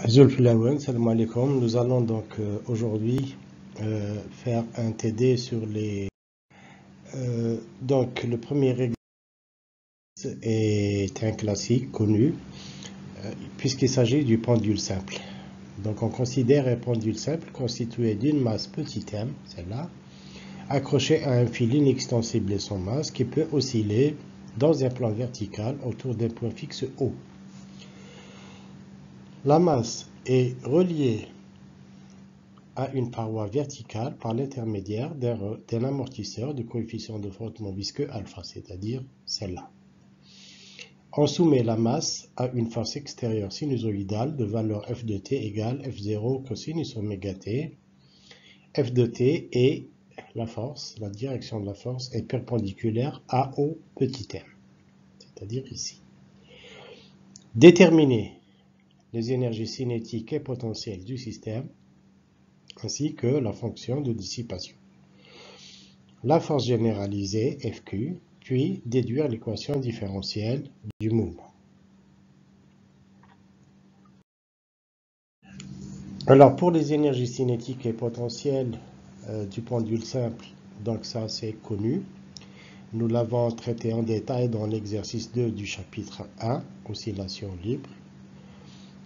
Zulflawen, salam alaikum. Nous allons donc aujourd'hui faire un TD sur les. Donc le premier exercice est un classique connu puisqu'il s'agit du pendule simple. Donc on considère un pendule simple constitué d'une masse petit m, celle-là, accrochée à un fil inextensible et sans masse qui peut osciller dans un plan vertical autour d'un point fixe O. La masse est reliée à une paroi verticale par l'intermédiaire d'un amortisseur de coefficient de frottement visqueux alpha, c'est-à-dire celle-là. On soumet la masse à une force extérieure sinusoïdale de valeur f de t égale f0 cosinus oméga t. F de t est la force, la direction de la force est perpendiculaire à O petit m, c'est-à-dire ici. Déterminer les énergies cinétiques et potentielles du système, ainsi que la fonction de dissipation. La force généralisée, Fq, puis déduire l'équation différentielle du mouvement. Alors pour les énergies cinétiques et potentielles du pendule simple, donc ça c'est connu. Nous l'avons traité en détail dans l'exercice 2 du chapitre 1, oscillation libre.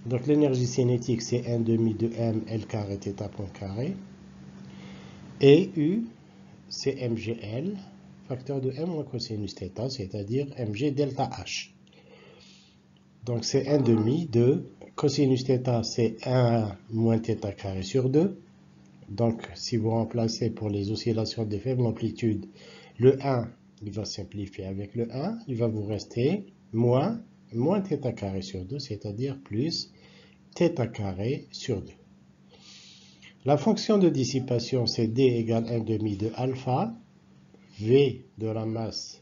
Donc l'énergie cinétique c'est 1 demi de m L carré θ point carré. Et U c'est mgl, facteur de m moins cosinus θ, c'est-à-dire mg delta h. Donc c'est 1 demi de cosinus θ, c'est 1 moins θ carré sur 2. Donc si vous remplacez pour les oscillations de faible amplitude, le 1, il va simplifier avec le 1, il va vous rester moins θ carré sur 2, c'est-à-dire plus θ carré sur 2. La fonction de dissipation, c'est d égale 1 demi de alpha, v de la masse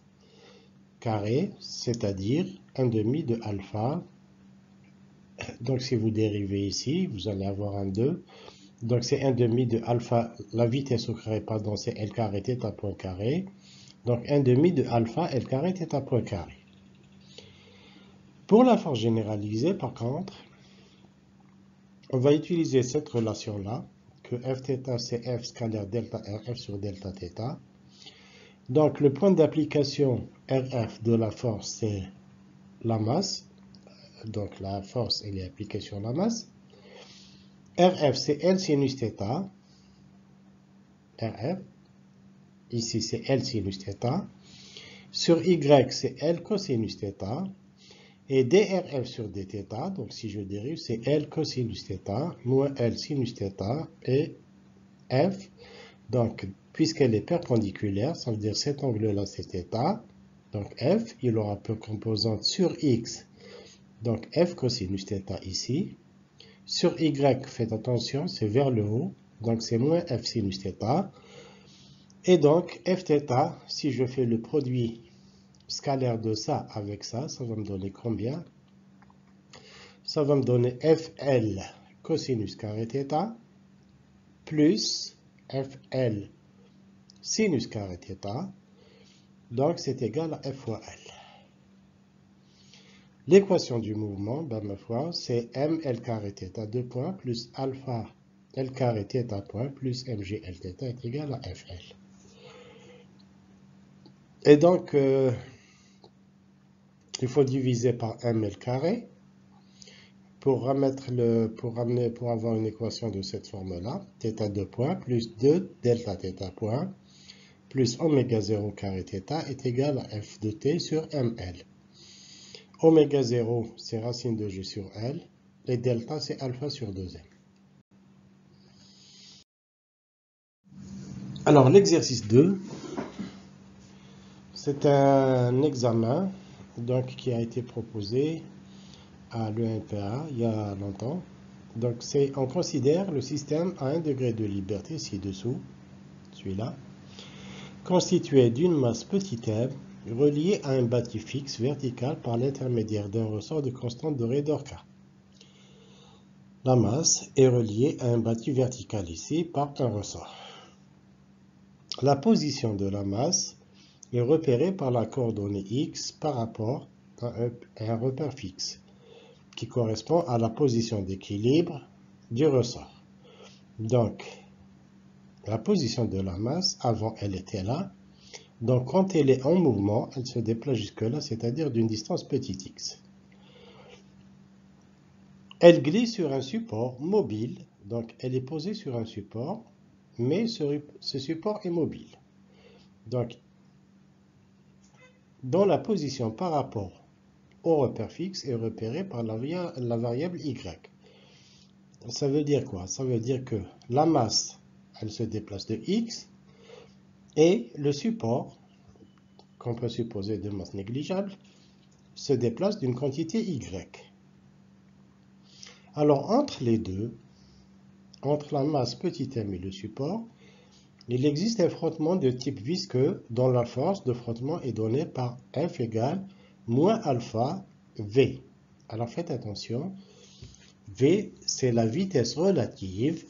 carrée, c'est-à-dire 1 demi de alpha. Donc si vous dérivez ici, vous allez avoir un 2. Donc c'est 1 demi de alpha, la vitesse au carré, pardon, c'est L carré θ point carré. Donc 1 demi de alpha L carré θ point carré. Pour la force généralisée, par contre, on va utiliser cette relation-là, que Fθ c'est F scalaire delta RF sur delta θ. Donc le point d'application RF de la force, c'est la masse. Donc la force, elle est appliquée sur la masse. RF, c'est L sinus θ. RF. Ici, c'est L sinus θ. Sur Y, c'est L cosinus θ. Et DRF sur dθ, donc si je dérive, c'est L cosinus θ moins L sinus θ et F. Donc, puisqu'elle est perpendiculaire, ça veut dire cet angle-là, c'est θ. Donc F, il aura pour composante sur X. Donc F cosinus θ ici. Sur Y, faites attention, c'est vers le haut. Donc c'est moins F sinus θ. Et donc Fθ, si je fais le produit scalaire de ça avec ça, ça va me donner combien? Ça va me donner Fl cosinus carré θ plus Fl sinus carré θ. Donc c'est égal à F fois L. L'équation du mouvement, ben, ma foi, c'est mL carré θ 2 points plus alpha L carré θ point plus mgL θ est égal à Fl. Et donc, il faut diviser par mL carré pour avoir une équation de cette forme-là. θ 2 points plus 2 delta θ point plus oméga 0 carré θ est égal à f de t sur mL. Oméga 0, c'est racine de g sur L. Et delta, c'est alpha sur 2m. Alors, l'exercice 2, c'est un examen donc, qui a été proposé à l'ENPA il y a longtemps. Donc, on considère le système à 1 degré de liberté ci-dessous, celui-là, constitué d'une masse petit m reliée à un bâti fixe vertical par l'intermédiaire d'un ressort de constante de Redor K. La masse est reliée à un bâti vertical ici par un ressort. La position de la masse est repérée par la coordonnée x par rapport à un repère fixe, qui correspond à la position d'équilibre du ressort. Donc, la position de la masse, avant elle était là. Donc, quand elle est en mouvement, elle se déplace jusque-là, c'est-à-dire d'une distance petit x. Elle glisse sur un support mobile, donc elle est posée sur un support, mais ce support est mobile. Donc, dont la position par rapport au repère fixe est repérée par la variable y. Ça veut dire quoi? Ça veut dire que la masse, elle se déplace de x, et le support, qu'on peut supposer de masse négligeable, se déplace d'une quantité y. Alors, entre les deux, entre la masse petit m et le support, il existe un frottement de type visqueux dont la force de frottement est donnée par F égale moins alpha V. Alors faites attention, V c'est la vitesse relative,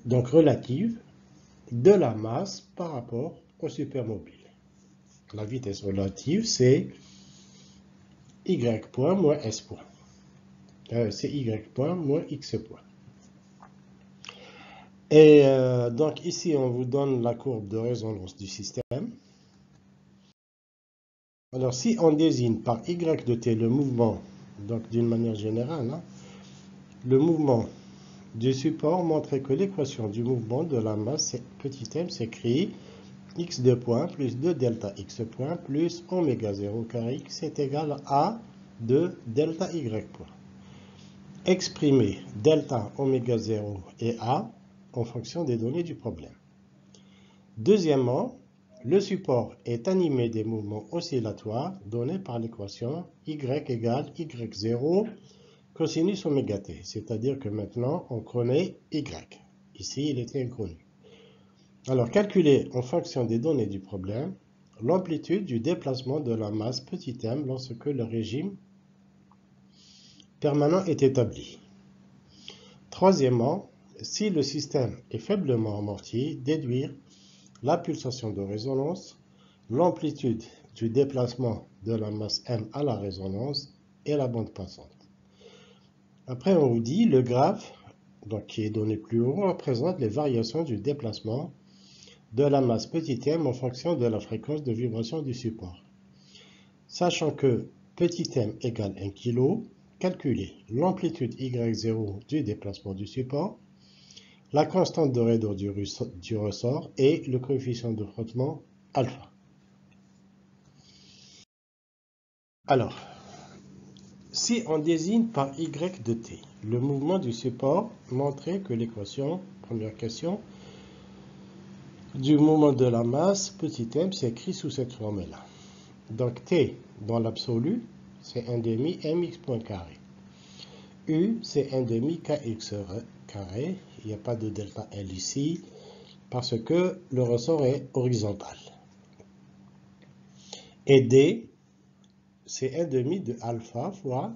donc relative, de la masse par rapport au supermobile. La vitesse relative c'est Y point moins S point. C'est Y point moins X point. Et donc ici, on vous donne la courbe de résonance du système. Alors si on désigne par Y de t le mouvement, donc d'une manière générale, le mouvement du support montre que l'équation du mouvement de la masse petit m s'écrit x2 point plus 2 delta x point plus oméga 0 carré x est égal à 2 delta y point. Exprimer delta oméga 0 et a en fonction des données du problème. Deuxièmement, le support est animé des mouvements oscillatoires donnés par l'équation y égale y0 cosinus oméga t. C'est-à-dire que maintenant, on connaît y. Ici, il était inconnu. Alors, calculer en fonction des données du problème l'amplitude du déplacement de la masse petit m lorsque le régime permanent est établi. Troisièmement, si le système est faiblement amorti, déduire la pulsation de résonance, l'amplitude du déplacement de la masse m à la résonance et la bande passante. Après, on vous dit le graphe, donc qui est donné plus haut, représente les variations du déplacement de la masse petit m en fonction de la fréquence de vibration du support. Sachant que petit m égale 1 kg, calculez l'amplitude y0 du déplacement du support, la constante de raideur du ressort et le coefficient de frottement alpha. Alors, si on désigne par y de t le mouvement du support, montrez que l'équation, première question, du mouvement de la masse petit m s'écrit sous cette forme-là. Donc t dans l'absolu, c'est 1 demi mx point carré. U, c'est 1 demi kx carré. Il n'y a pas de delta L ici parce que le ressort est horizontal. Et D, c'est 1 demi de alpha fois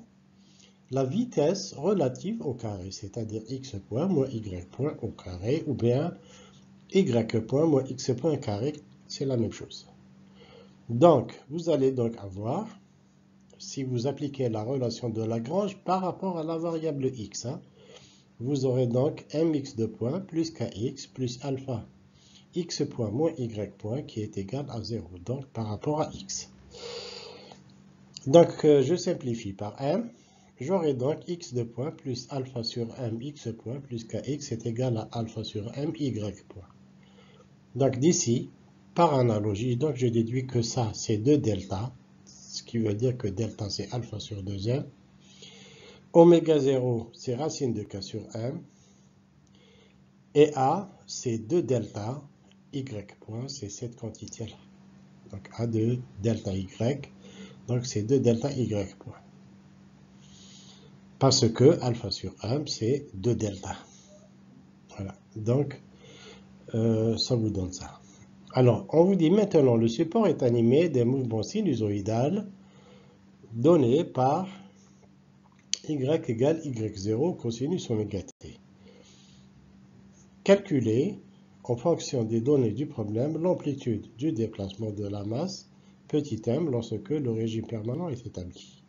la vitesse relative au carré, c'est-à-dire x point moins y point au carré, ou bien y point moins x point carré, c'est la même chose. Donc, vous allez donc avoir, si vous appliquez la relation de Lagrange par rapport à la variable x, vous aurez donc mx de point plus kx plus alpha x point moins y point qui est égal à 0, donc par rapport à x. Donc, je simplifie par m. J'aurai donc x de point plus alpha sur m x point plus kx est égal à alpha sur m y point. Donc d'ici, par analogie, donc je déduis que ça c'est 2 delta, ce qui veut dire que delta c'est alpha sur 2m. Oméga 0 c'est racine de k sur m. Et a c'est 2 delta, y point c'est cette quantité-là. Donc a de delta y, donc c'est 2 delta y point. Parce que alpha sur m, c'est 2 delta. Voilà, donc ça vous donne ça. Alors, on vous dit maintenant, le support est animé des mouvements sinusoïdaux donnés par y égale y0 cosinus oméga t. Calculez, en fonction des données du problème, l'amplitude du déplacement de la masse petit m lorsque le régime permanent est établi.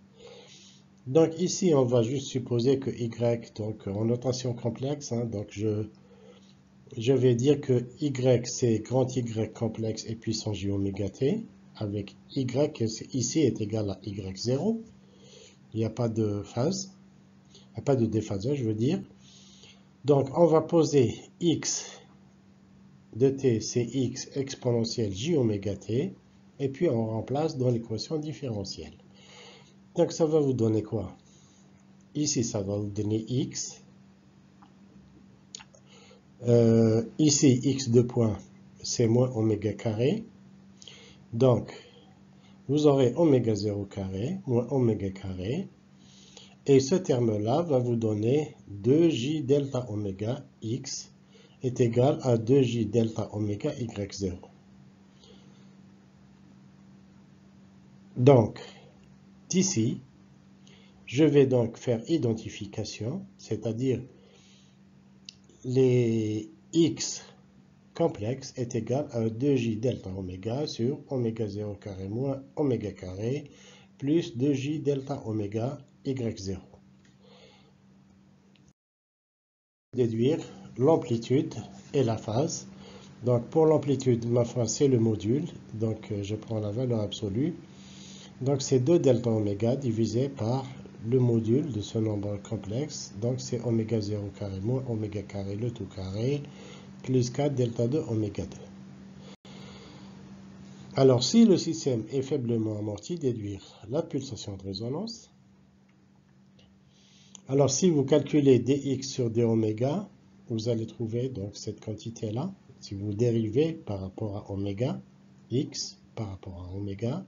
Donc ici, on va juste supposer que y, donc en notation complexe, hein, donc je vais dire que y c'est grand Y complexe et puissance j oméga t, avec y ici est égal à y0. Il n'y a pas de phase, il n'y a pas de déphasage, je veux dire. Donc on va poser x de t, c'est x exponentielle j oméga t, et puis on remplace dans l'équation différentielle. Donc ça va vous donner quoi? Ici, ça va vous donner x. Ici, x de point, c'est moins oméga carré. Donc, vous aurez oméga 0 carré, moins oméga carré. Et ce terme-là va vous donner 2j delta oméga x est égal à 2j delta oméga y0. Donc, d'ici, je vais donc faire identification, c'est-à-dire les x complexe est égal à 2j delta oméga sur oméga 0 carré moins oméga carré plus 2j delta oméga y0. Déduire l'amplitude et la phase. Donc pour l'amplitude, ma phase c'est le module, donc je prends la valeur absolue. Donc c'est 2 delta oméga divisé par le module de ce nombre complexe, donc c'est oméga 0 carré moins oméga carré le tout carré plus 4 delta 2 oméga 2. Alors, si le système est faiblement amorti, déduire la pulsation de résonance. Alors, si vous calculez dx sur d oméga, vous allez trouver donc cette quantité-là. Si vous dérivez par rapport à oméga, x par rapport à oméga,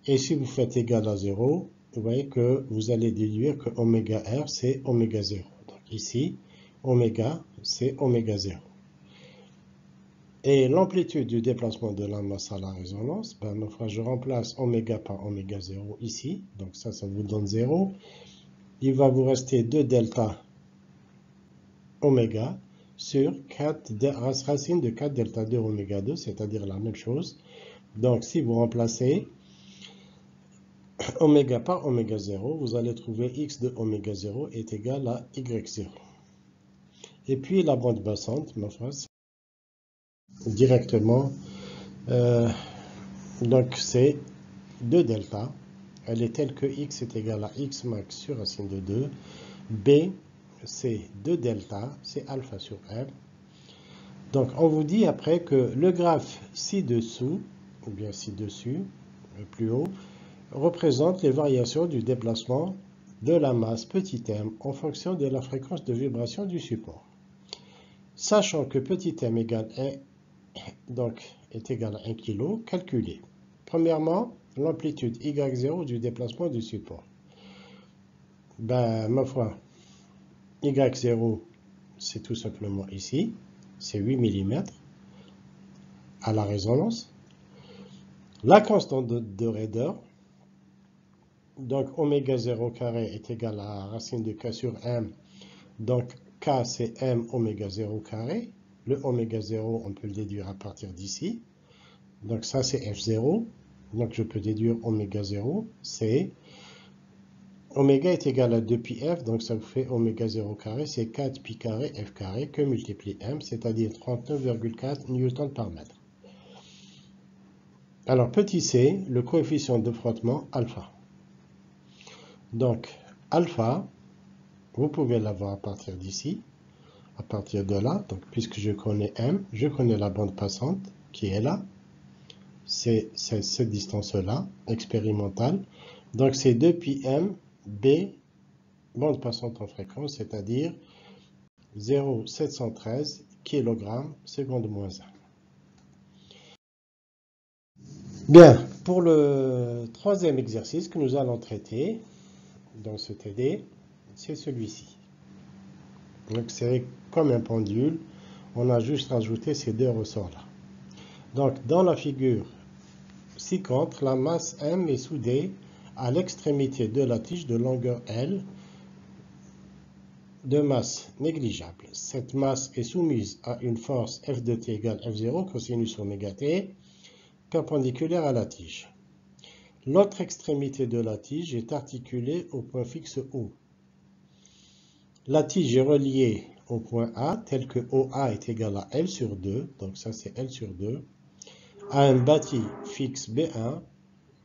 et si vous faites égal à 0, vous voyez que vous allez déduire que oméga r, c'est oméga 0. Donc ici, oméga, c'est oméga 0. Et l'amplitude du déplacement de la masse à la résonance, ben, je remplace oméga par oméga 0 ici. Donc ça vous donne 0. Il va vous rester 2 delta oméga sur 4 racine de 4 delta 2 oméga 2, c'est-à-dire la même chose. Donc si vous remplacez oméga par oméga 0, vous allez trouver x de oméga 0 est égal à y0. Et puis la bande passante, ma phrase, directement, donc c'est 2 delta, elle est telle que x est égal à x max sur racine de 2. B, c'est 2 delta, c'est alpha sur m. Donc on vous dit après que le graphe ci-dessous, ou bien ci-dessus, plus haut, représente les variations du déplacement de la masse petit m en fonction de la fréquence de vibration du support. Sachant que petit m égale 1, donc est égal à 1 kg, calculez. Premièrement, l'amplitude y0 du déplacement du support. Ben, ma foi, y0, c'est tout simplement ici, c'est 8 mm à la résonance. La constante de raideur, donc oméga 0 carré est égal à racine de k sur m, donc k c'est m oméga 0 carré. Le oméga 0, on peut le déduire à partir d'ici. Donc ça c'est f0. Donc je peux déduire oméga 0, c'est oméga est égal à 2 pi f, donc ça vous fait oméga 0 carré, c'est 4 pi carré f carré que multiplie m, c'est-à-dire 39,4 newton par mètre. Alors petit c, le coefficient de frottement alpha. Donc alpha, vous pouvez l'avoir à partir d'ici, à partir de là, donc puisque je connais m, je connais la bande passante qui est là. C'est cette distance-là, expérimentale. Donc c'est 2 pi m b, bande passante en fréquence, c'est-à-dire 0,713 kg seconde moins 1. Bien, pour le troisième exercice que nous allons traiter dans ce TD, c'est celui-ci. Donc c'est comme un pendule, on a juste rajouté ces deux ressorts-là. Donc dans la figure ci-contre, la masse M est soudée à l'extrémité de la tige de longueur L de masse négligeable. Cette masse est soumise à une force F de t égale F0 cosinus oméga t perpendiculaire à la tige. L'autre extrémité de la tige est articulée au point fixe O. La tige est reliée au point A, tel que OA est égal à L sur 2, donc ça c'est L sur 2, à un bâti fixe B1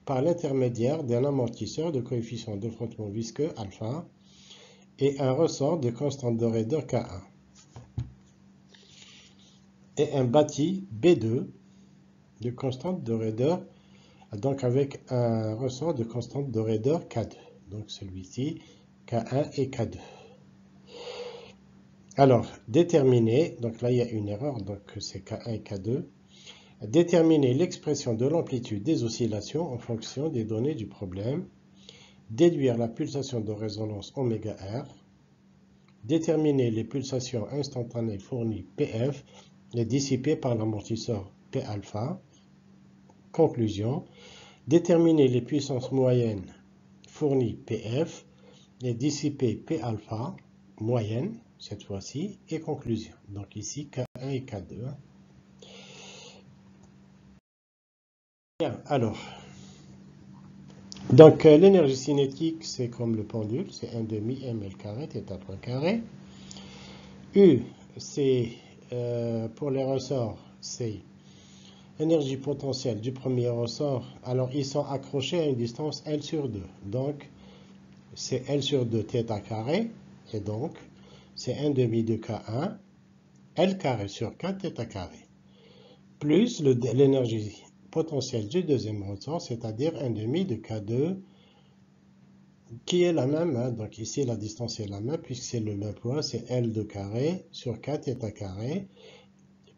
par l'intermédiaire d'un amortisseur de coefficient de frottement visqueux alpha et un ressort de constante de raideur K1. Et un bâti B2 de constante de raideur, donc avec un ressort de constante de raideur K2. Donc celui-ci, K1 et K2. Alors, déterminer, donc là il y a une erreur, donc c'est K1 et K2. Déterminer l'expression de l'amplitude des oscillations en fonction des données du problème. Déduire la pulsation de résonance ωR. Déterminer les pulsations instantanées fournies PF et dissipées par l'amortisseur P-alpha. Conclusion. Déterminer les puissances moyennes fournies PF et dissipées P-alpha, moyenne cette fois-ci, et conclusion. Donc ici K1 et K2. Bien, alors, donc l'énergie cinétique, c'est comme le pendule, c'est 1 demi ml carré, θ point carré. U, c'est pour les ressorts, c'est l'énergie potentielle du premier ressort. Alors, ils sont accrochés à une distance L sur 2. Donc, c'est L sur 2 θ carré, et donc, c'est 1 demi de K1, L carré sur 4 θ carré, plus l'énergie potentielle du deuxième ressort, c'est-à-dire 1 demi de K2, qui est la même, hein. Donc ici la distance est la même, puisque c'est le même poids, c'est L2 carré sur 4 θ carré,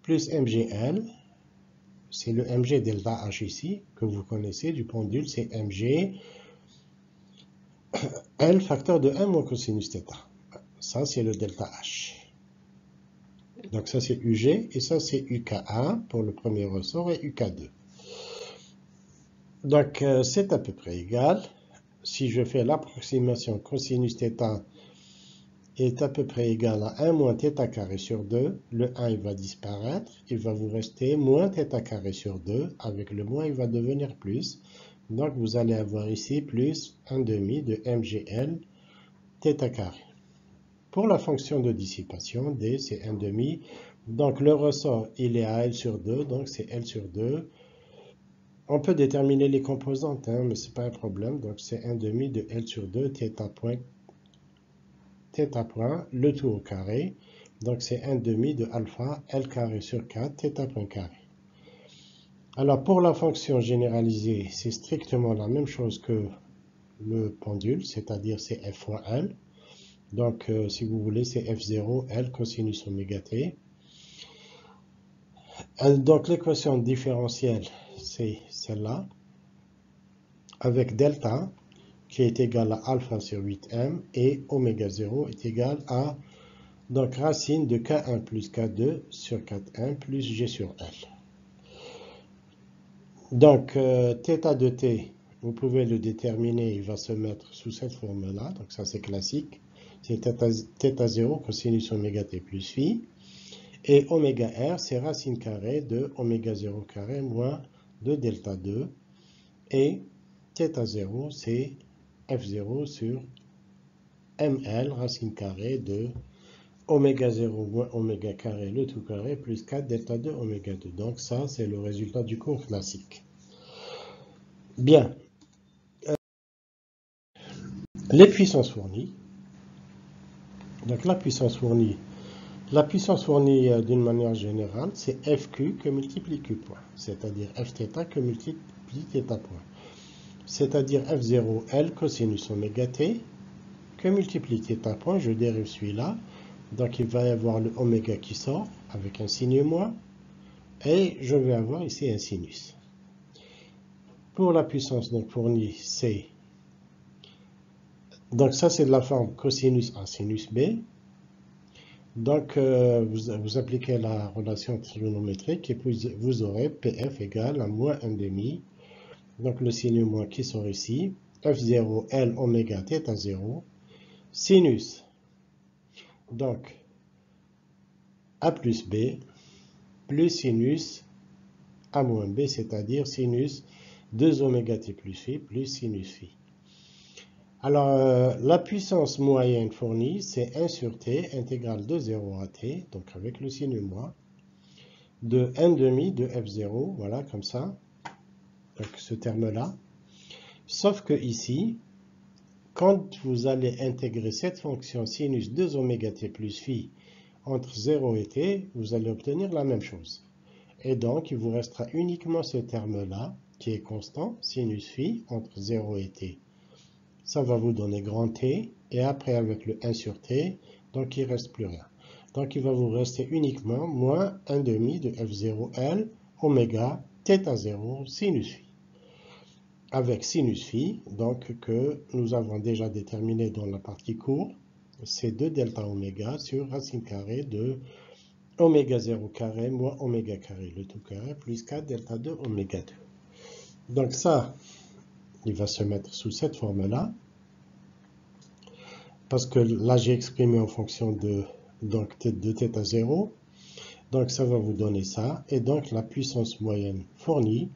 plus MGL, c'est le MG delta H ici, que vous connaissez du pendule, c'est MG, L facteur de 1 moins cosinus θ. Ça c'est le delta H. Donc ça c'est UG, et ça c'est UKA pour le premier ressort, et UK2. Donc c'est à peu près égal. Si je fais l'approximation cosinus θ est à peu près égal à 1 moins θ carré sur 2, le 1 il va disparaître, il va vous rester moins θ carré sur 2, avec le moins il va devenir plus, donc vous allez avoir ici plus 1 demi de MGL θ carré. Pour la fonction de dissipation, D c'est 1 demi, donc le ressort il est à L sur 2, donc c'est L sur 2. On peut déterminer les composantes, hein, mais ce n'est pas un problème. Donc, c'est 1 demi de L sur 2, θ point, le tout au carré. Donc, c'est 1 demi de alpha, L carré sur 4, θ point carré. Alors, pour la fonction généralisée, c'est strictement la même chose que le pendule, c'est-à-dire c'est F fois L. Donc, si vous voulez, c'est F0, L cosinus oméga t. Donc, l'équation différentielle, c'est celle-là, avec delta, qui est égal à alpha sur 8m, et oméga 0 est égal à, donc, racine de K1 plus K2 sur 4m plus G sur L. Donc, θ de t, vous pouvez le déterminer, il va se mettre sous cette forme-là, donc ça c'est classique, c'est θ0 cosinus oméga t plus phi, et oméga r, c'est racine carrée de oméga 0 carré moins de delta 2, et θ0, c'est F0 sur ML, racine carrée de oméga 0 moins oméga carré, le tout carré, plus 4 delta 2 oméga 2. Donc ça, c'est le résultat du cours classique. Bien. Les puissances fournies. Donc la puissance fournie d'une manière générale, c'est FQ que multiplie Q point, c'est-à-dire Fθ que multiplie θ point. C'est-à-dire F0 L cosinus oméga t que multiplie θ point, je dérive celui-là. Donc il va y avoir le oméga qui sort avec un signe moins. Et je vais avoir ici un sinus. Pour la puissance donc fournie, c'est... Donc ça c'est de la forme cosinus A sinus B. Donc vous appliquez la relation trigonométrique et puis vous aurez PF égale à moins 1 demi. Donc le signe moins qui sort ici. F0 L oméga θ0. Sinus. Donc A plus B plus sinus A moins B, c'est-à-dire sinus 2 oméga t plus phi plus sinus phi. Alors, la puissance moyenne fournie, c'est 1 sur t intégrale de 0 à t, donc avec le signe moins, de 1 demi de f0, voilà, comme ça, donc ce terme-là. Sauf que ici, quand vous allez intégrer cette fonction sinus 2 oméga t plus phi entre 0 et t, vous allez obtenir la même chose. Et donc, il vous restera uniquement ce terme-là, qui est constant, sinus phi, entre 0 et t. Ça va vous donner grand T, et après avec le 1 sur T, donc il ne reste plus rien. Donc il va vous rester uniquement moins 1 demi de F0L, oméga, θ 0, sinus phi. Avec sinus phi, donc que nous avons déjà déterminé dans la partie cours, c'est 2 delta oméga sur racine carrée de oméga 0 carré moins oméga carré, le tout carré, plus 4 delta 2 oméga 2. Donc ça, il va se mettre sous cette forme-là. Parce que là, j'ai exprimé en fonction de θ 0. Donc, ça va vous donner ça. Et donc, la puissance moyenne fournie,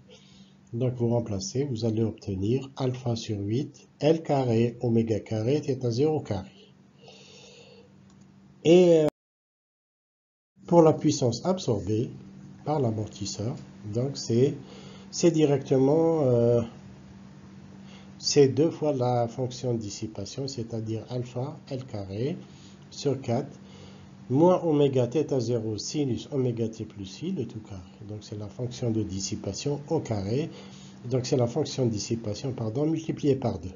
donc vous remplacez, vous allez obtenir alpha sur 8, L carré, oméga carré, θ 0 carré. Et pour la puissance absorbée par l'amortisseur, donc c'est directement... c'est 2 fois la fonction de dissipation, c'est-à-dire alpha L carré sur 4 moins oméga θ 0 sinus oméga t plus phi, le tout carré. Donc c'est la fonction de dissipation au carré. Donc c'est la fonction de dissipation, pardon, multipliée par 2.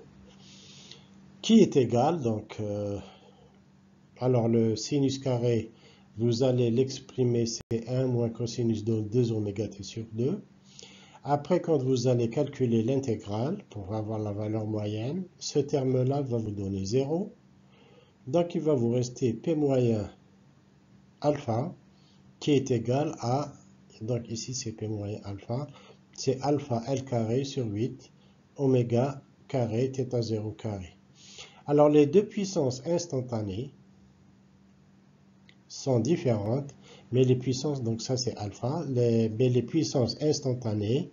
Qui est égal, donc, alors le sinus carré, vous allez l'exprimer, c'est 1 moins cosinus de 2 oméga t sur 2. Après, quand vous allez calculer l'intégrale, pour avoir la valeur moyenne, ce terme-là va vous donner 0. Donc, il va vous rester P moyen alpha, qui est égal à, donc ici c'est P moyen alpha, c'est alpha L carré sur 8, oméga carré, θ 0 carré. Alors, les deux puissances instantanées sont différentes, mais les puissances, donc ça c'est alpha, les puissances instantanées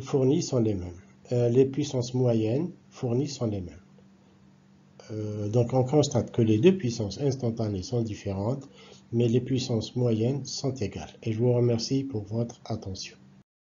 fournies sont les mêmes. Les puissances moyennes fournies sont les mêmes. Donc on constate que les deux puissances instantanées sont différentes, mais les puissances moyennes sont égales. Et je vous remercie pour votre attention.